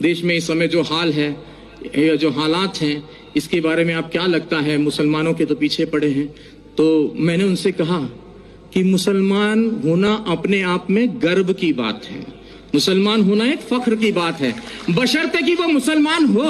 देश में इस समय जो हाल है, जो हालात हैं, इसके बारे में आप क्या लगता है? मुसलमानों के तो पीछे पड़े हैं। तो मैंने उनसे कहा कि मुसलमान होना अपने आप में गर्व की बात है, मुसलमान होना एक फख्र की बात है, बशर्ते कि वो मुसलमान हो।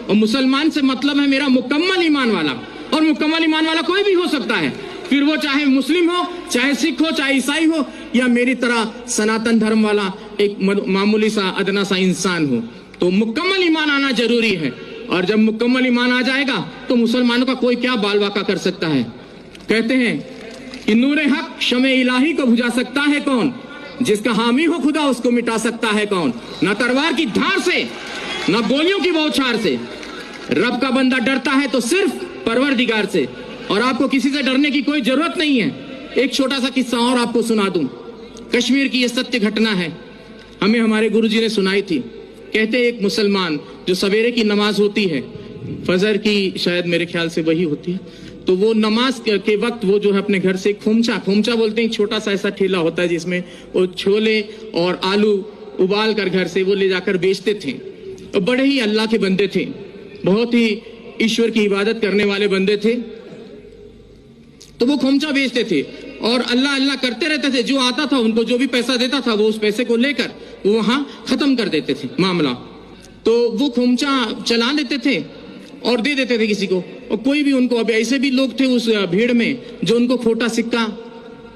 और मुसलमान से मतलब है मेरा मुकम्मल ईमान वाला, और मुकम्मल ईमान वाला कोई भी हो सकता है, फिर वो चाहे मुस्लिम हो, चाहे सिख हो, चाहे ईसाई हो, या मेरी तरह सनातन धर्म वाला एक मामूली सा अदना सा इंसान हो। तो मुकम्मल ईमान आना जरूरी है, और जब मुकम्मल ईमान आ जाएगा तो मुसलमानों का कोई क्या बाल वाका कर सकता है। कहते हैं कि नूरे हक शमे इलाही को बुझा सकता है कौन, जिसका हामी हो खुदा उसको मिटा सकता है कौन। ना तलवार की धार से, ना गोलियों की बौछार से, रब का बंदा डरता है तो सिर्फ परवरदिगार से, और आपको किसी से डरने की कोई जरूरत नहीं है। एक छोटा सा किस्सा और आपको सुना दूं। कश्मीर की यह सत्य घटना है, हमें हमारे गुरुजी ने सुनाई थी। कहते एक मुसलमान जो सवेरे की नमाज होती है, फजर की शायद मेरे ख्याल से वही होती है, तो वो नमाज के वक्त वो जो है अपने घर से खोमचा बोलते हैं, छोटा सा ऐसा ठेला होता है जिसमें वो छोले और आलू उबाल कर घर से वो ले जाकर बेचते थे। और बड़े ही अल्लाह के बंदे थे, बहुत ही ईश्वर की इबादत करने वाले बंदे थे। तो वो खोमचा बेचते थे और अल्लाह अल्लाह करते रहते थे। जो आता था उनको जो भी पैसा देता था वो उस पैसे को लेकर वो वहां खत्म कर देते थे मामला। तो वो खोमचा चला देते थे और दे देते थे किसी को, और कोई भी उनको, अब ऐसे भी लोग थे उस भीड़ में जो उनको खोटा सिक्का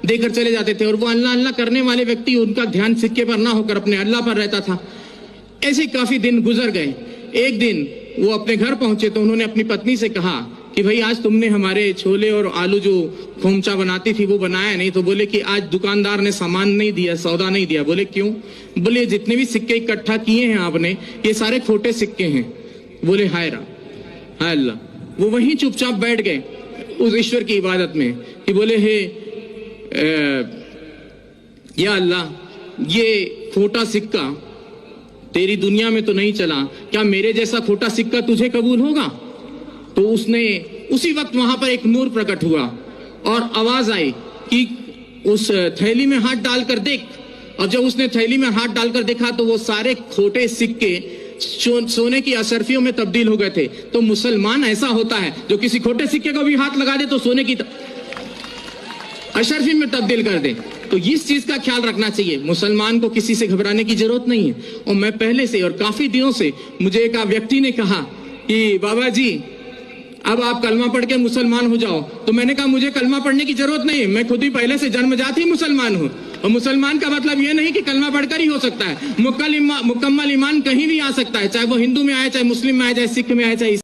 देकर चले जाते थे, और वो अल्लाह अल्लाह करने वाले व्यक्ति, उनका ध्यान सिक्के पर ना होकर अपने अल्लाह पर रहता था। ऐसे काफी दिन गुजर गए। एक दिन वो अपने घर पहुंचे तो उन्होंने अपनी पत्नी से कहा कि भाई आज तुमने हमारे छोले और आलू जो खोमचा बनाती थी वो बनाया नहीं। तो बोले कि आज दुकानदार ने सामान नहीं दिया, सौदा नहीं दिया। बोले क्यों? बोले जितने भी सिक्के इकट्ठा किए हैं आपने, ये सारे खोटे सिक्के हैं। बोले हाय अल्लाह। वो वहीं चुपचाप बैठ गए उस ईश्वर की इबादत में कि बोले हे या अल्लाह, ये खोटा सिक्का तेरी दुनिया में तो नहीं चला, क्या मेरे जैसा खोटा सिक्का तुझे कबूल होगा? तो उसने उसी वक्त वहां पर एक नूर प्रकट हुआ और आवाज आई कि उस थैली में हाथ डालकर देख। और जब उसने थैली में हाथ डालकर देखा तो वो सारे खोटे सिक्के सोने की अशर्फियों में तब्दील हो गए थे। तो मुसलमान ऐसा होता है जो किसी खोटे सिक्के को भी हाथ लगा दे तो सोने की अशर्फी में तब्दील कर दे। तो इस चीज का ख्याल रखना चाहिए, मुसलमान को किसी से घबराने की जरूरत नहीं है। और मैं पहले से और काफी दिनों से, मुझे एक व्यक्ति ने कहा कि बाबा जी अब आप कलमा पढ़ के मुसलमान हो जाओ। तो मैंने कहा मुझे कलमा पढ़ने की जरूरत नहीं है, मैं खुद ही पहले से जन्मजात ही मुसलमान हूँ। और मुसलमान का मतलब यह नहीं कि कलमा पढ़कर ही हो सकता है, मुकम्मल ईमान कहीं भी आ सकता है, चाहे वो हिंदू में आए, चाहे मुस्लिम में आए, चाहे सिख में आए, चाहे